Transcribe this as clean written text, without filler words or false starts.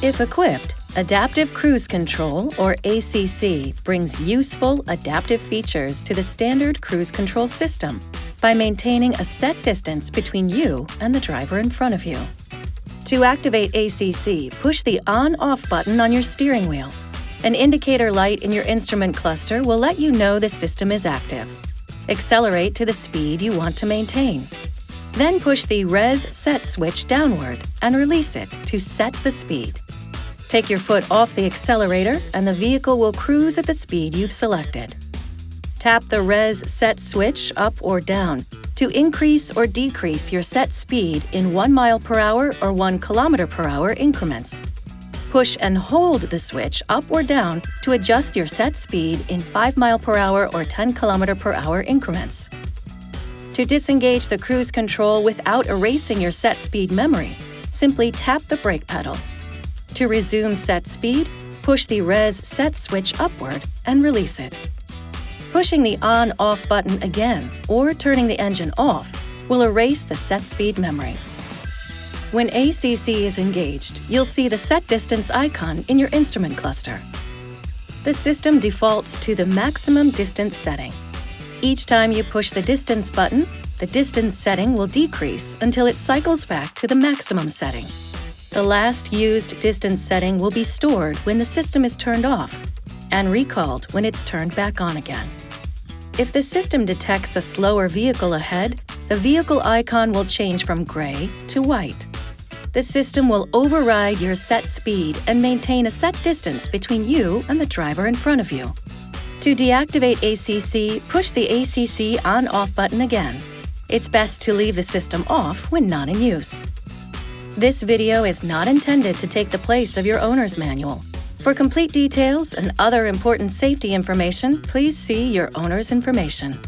If equipped, Adaptive Cruise Control, or ACC, brings useful adaptive features to the standard cruise control system by maintaining a set distance between you and the driver in front of you. To activate ACC, push the on-off button on your steering wheel. An indicator light in your instrument cluster will let you know the system is active. Accelerate to the speed you want to maintain. Then push the Res Set switch downward and release it to set the speed. Take your foot off the accelerator and the vehicle will cruise at the speed you've selected. Tap the Res Set switch up or down to increase or decrease your set speed in 1 mile per hour or 1 kilometer per hour increments. Push and hold the switch up or down to adjust your set speed in 5 mile per hour or 10 kilometer per hour increments. To disengage the cruise control without erasing your set speed memory, simply tap the brake pedal. To resume set speed, push the Res Set switch upward and release it. Pushing the on-off button again or turning the engine off will erase the set speed memory. When ACC is engaged, you'll see the set distance icon in your instrument cluster. The system defaults to the maximum distance setting. Each time you push the distance button, the distance setting will decrease until it cycles back to the maximum setting. The last used distance setting will be stored when the system is turned off and recalled when it's turned back on again. If the system detects a slower vehicle ahead, the vehicle icon will change from gray to white. The system will override your set speed and maintain a set distance between you and the driver in front of you. To deactivate ACC, push the ACC on-off button again. It's best to leave the system off when not in use. This video is not intended to take the place of your owner's manual. For complete details and other important safety information, please see your owner's information.